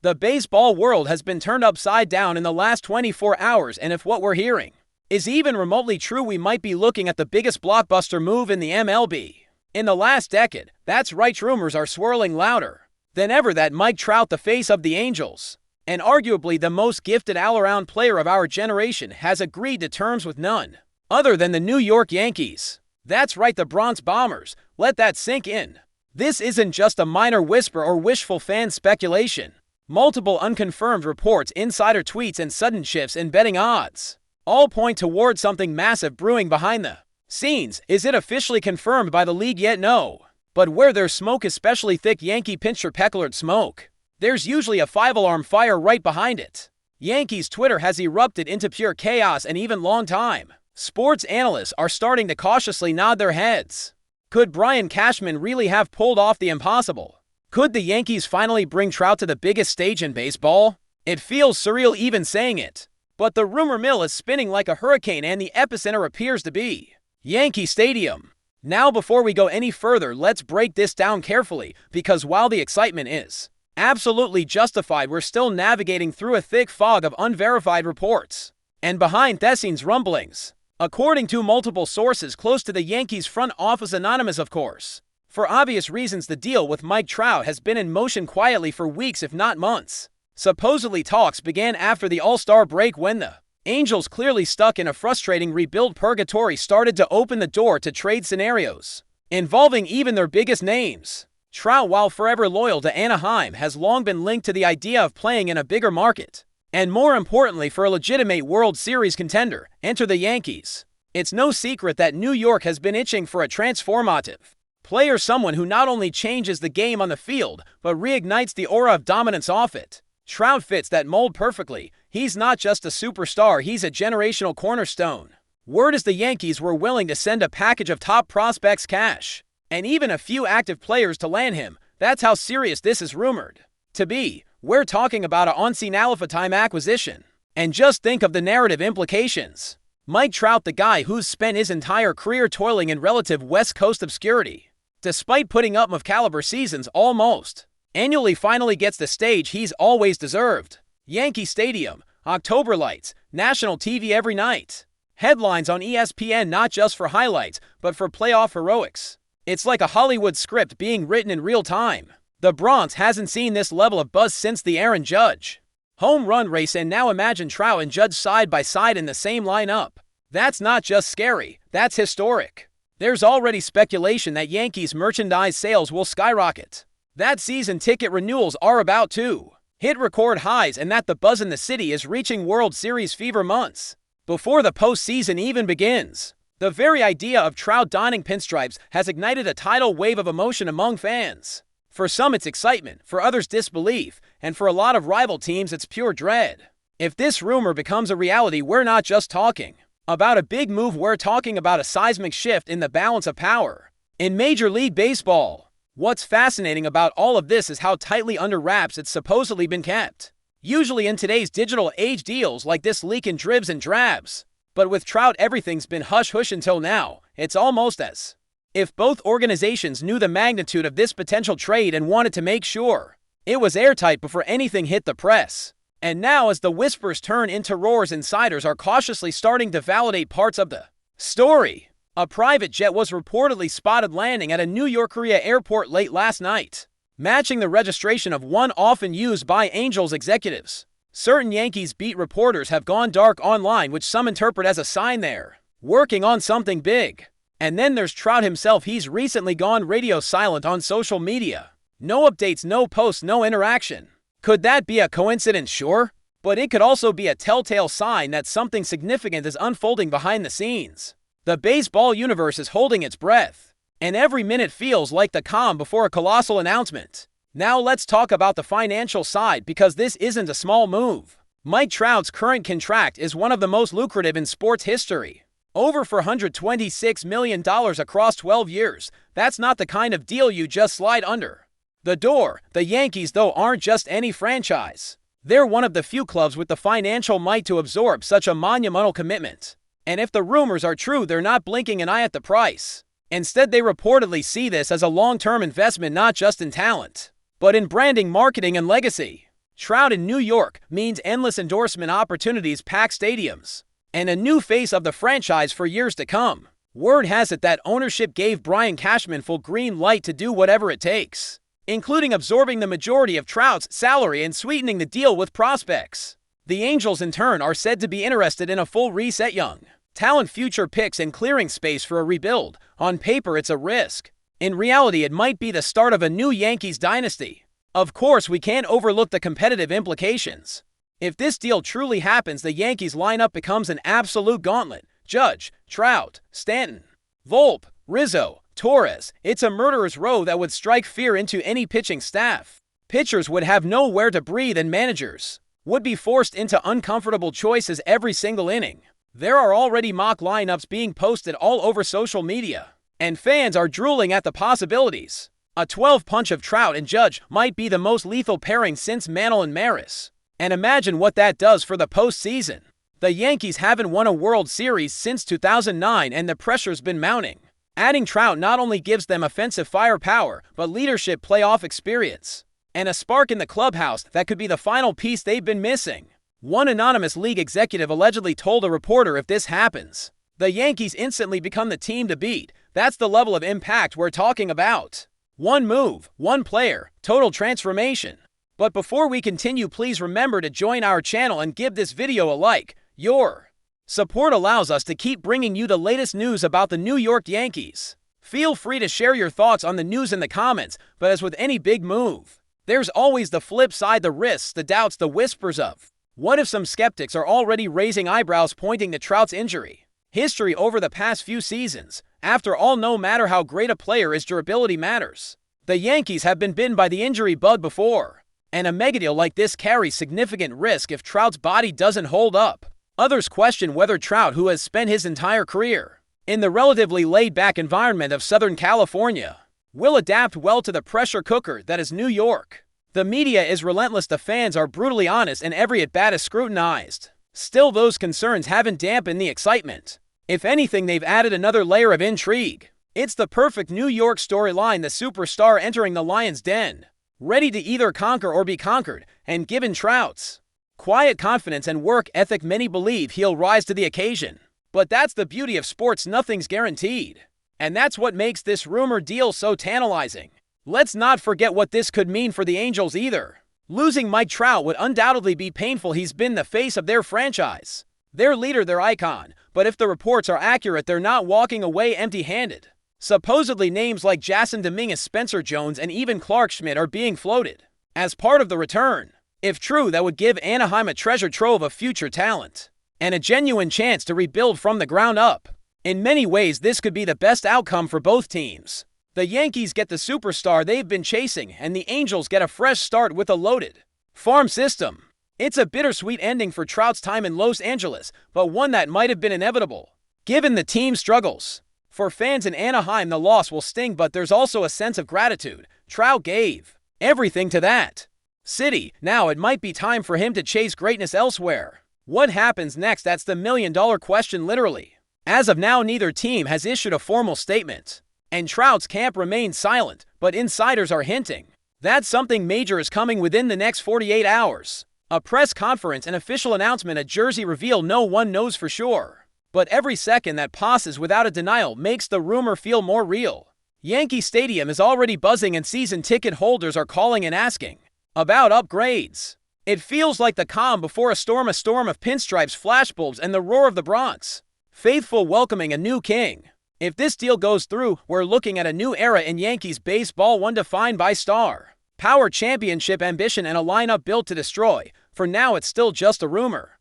The baseball world has been turned upside down in the last 24 hours, and if what we're hearing is even remotely true, we might be looking at the biggest blockbuster move in the MLB in the last decade. That's right, rumors are swirling louder than ever that Mike Trout, the face of the Angels, and arguably the most gifted all-around player of our generation, has agreed to terms with none other than the New York Yankees. That's right, the Bronx Bombers. Let that sink in. This isn't just a minor whisper or wishful fan speculation. Multiple unconfirmed reports, insider tweets, and sudden shifts in betting odds all point toward something massive brewing behind the scenes. Is it officially confirmed by the league yet? No. But where there's smoke, especially thick Yankee pincher pecklered smoke, there's usually a five-alarm fire right behind it. Yankees Twitter has erupted into pure chaos, and even long-time sports analysts are starting to cautiously nod their heads. Could Brian Cashman really have pulled off the impossible? Could the Yankees finally bring Trout to the biggest stage in baseball? It feels surreal even saying it, but the rumor mill is spinning like a hurricane, and the epicenter appears to be Yankee Stadium. Now, before we go any further, let's break this down carefully, because while the excitement is absolutely justified, we're still navigating through a thick fog of unverified reports and behind-the-scenes rumblings. According to multiple sources close to the Yankees front office, anonymous of course, for obvious reasons, the deal with Mike Trout has been in motion quietly for weeks, if not months. Supposedly, talks began after the All-Star break, when the Angels, clearly stuck in a frustrating rebuild purgatory, started to open the door to trade scenarios involving even their biggest names. Trout, while forever loyal to Anaheim, has long been linked to the idea of playing in a bigger market, and more importantly, for a legitimate World Series contender. Enter the Yankees. It's no secret that New York has been itching for a transformative player, someone who not only changes the game on the field, but reignites the aura of dominance off it. Trout fits that mold perfectly. He's not just a superstar, he's a generational cornerstone. Word is the Yankees were willing to send a package of top prospects, cash, and even a few active players to land him. That's how serious this is rumored to be. We're talking about a once-in-a-lifetime acquisition. And just think of the narrative implications. Mike Trout, the guy who's spent his entire career toiling in relative West Coast obscurity, despite putting up of-caliber seasons almost annually, finally gets the stage he's always deserved. Yankee Stadium, October lights, national TV every night. Headlines on ESPN, not just for highlights, but for playoff heroics. It's like a Hollywood script being written in real time. The Bronx hasn't seen this level of buzz since the Aaron Judge home run race, and now imagine Trout and Judge side by side in the same lineup. That's not just scary, that's historic. There's already speculation that Yankees merchandise sales will skyrocket, that season ticket renewals are about to hit record highs, and that the buzz in the city is reaching World Series fever months before the postseason even begins. The very idea of Trout donning pinstripes has ignited a tidal wave of emotion among fans. For some, it's excitement, for others, disbelief, and for a lot of rival teams, it's pure dread. If this rumor becomes a reality, we're not just talking about a big move, we're talking about a seismic shift in the balance of power in Major League Baseball. What's fascinating about all of this is how tightly under wraps it's supposedly been kept. Usually in today's digital age, deals like this leak in dribs and drabs. But with Trout, everything's been hush-hush until now. It's almost as if both organizations knew the magnitude of this potential trade and wanted to make sure it was airtight before anything hit the press. And now, as the whispers turn into roars, insiders are cautiously starting to validate parts of the story. A private jet was reportedly spotted landing at a New York Korea airport late last night, matching the registration of one often used by Angels executives. Certain Yankees beat reporters have gone dark online, which some interpret as a sign they're working on something big. And then there's Trout himself. He's recently gone radio silent on social media. No updates, no posts, no interaction. Could that be a coincidence? Sure. But it could also be a telltale sign that something significant is unfolding behind the scenes. The baseball universe is holding its breath, and every minute feels like the calm before a colossal announcement. Now let's talk about the financial side, because this isn't a small move. Mike Trout's current contract is one of the most lucrative in sports history. Over $426 million across 12 years. That's not the kind of deal you just slide under the door. The Yankees, though, aren't just any franchise. They're one of the few clubs with the financial might to absorb such a monumental commitment. And if the rumors are true, they're not blinking an eye at the price. Instead, they reportedly see this as a long-term investment, not just in talent, but in branding, marketing, and legacy. Trout in New York means endless endorsement opportunities, packed stadiums, and a new face of the franchise for years to come. Word has it that ownership gave Brian Cashman full green light to do whatever it takes, including absorbing the majority of Trout's salary and sweetening the deal with prospects. The Angels, in turn, are said to be interested in a full reset, young talent, future picks, and clearing space for a rebuild. On paper, it's a risk. In reality, it might be the start of a new Yankees dynasty. Of course, we can't overlook the competitive implications. If this deal truly happens, the Yankees lineup becomes an absolute gauntlet. Judge, Trout, Stanton, Volpe, Rizzo, Torres. It's a murderer's row that would strike fear into any pitching staff. Pitchers would have nowhere to breathe, and managers would be forced into uncomfortable choices every single inning. There are already mock lineups being posted all over social media, and fans are drooling at the possibilities. A 12-punch of Trout and Judge might be the most lethal pairing since Mantle and Maris. And imagine what that does for the postseason. The Yankees haven't won a World Series since 2009, and the pressure's been mounting. Adding Trout not only gives them offensive firepower, but leadership, playoff experience, and a spark in the clubhouse that could be the final piece they've been missing. One anonymous league executive allegedly told a reporter, if this happens, the Yankees instantly become the team to beat. That's the level of impact we're talking about. One move, one player, total transformation. But before we continue, please remember to join our channel and give this video a like. Your support allows us to keep bringing you the latest news about the New York Yankees. Feel free to share your thoughts on the news in the comments, but as with any big move, there's always the flip side, the risks, the doubts, the whispers of what if. Some skeptics are already raising eyebrows, pointing to Trout's injury history over the past few seasons. After all, no matter how great a player is, durability matters. The Yankees have been bitten by the injury bug before, and a megadeal like this carries significant risk if Trout's body doesn't hold up. Others question whether Trout, who has spent his entire career in the relatively laid-back environment of Southern California, will adapt well to the pressure cooker that is New York. The media is relentless, the fans are brutally honest, and every at-bat is scrutinized. Still, those concerns haven't dampened the excitement. If anything, they've added another layer of intrigue. It's the perfect New York storyline, the superstar entering the lion's den, ready to either conquer or be conquered, and given Trout's quiet confidence and work ethic, many believe he'll rise to the occasion. But that's the beauty of sports, nothing's guaranteed. And that's what makes this rumored deal so tantalizing. Let's not forget what this could mean for the Angels either. Losing Mike Trout would undoubtedly be painful. He's been the face of their franchise, their leader, their icon. But if the reports are accurate, they're not walking away empty-handed. Supposedly, names like Jason Dominguez, Spencer Jones, and even Clark Schmidt are being floated as part of the return. If true, that would give Anaheim a treasure trove of future talent and a genuine chance to rebuild from the ground up. In many ways, this could be the best outcome for both teams. The Yankees get the superstar they've been chasing, and the Angels get a fresh start with a loaded farm system. It's a bittersweet ending for Trout's time in Los Angeles, but one that might have been inevitable, given the team's struggles. For fans in Anaheim, the loss will sting, but there's also a sense of gratitude. Trout gave everything to that city. Now it might be time for him to chase greatness elsewhere. What happens next? That's the million-dollar question, literally. As of now, neither team has issued a formal statement, and Trout's camp remains silent, but insiders are hinting that something major is coming within the next 48 hours. A press conference, an official announcement, a jersey reveal, no one knows for sure. But every second that passes without a denial makes the rumor feel more real. Yankee Stadium is already buzzing, and season ticket holders are calling and asking about upgrades. It feels like the calm before a storm of pinstripes, flashbulbs, and the roar of the Bronx faithful welcoming a new king. If this deal goes through, we're looking at a new era in Yankees baseball, one defined by star power, championship ambition, and a lineup built to destroy. For now, it's still just a rumor.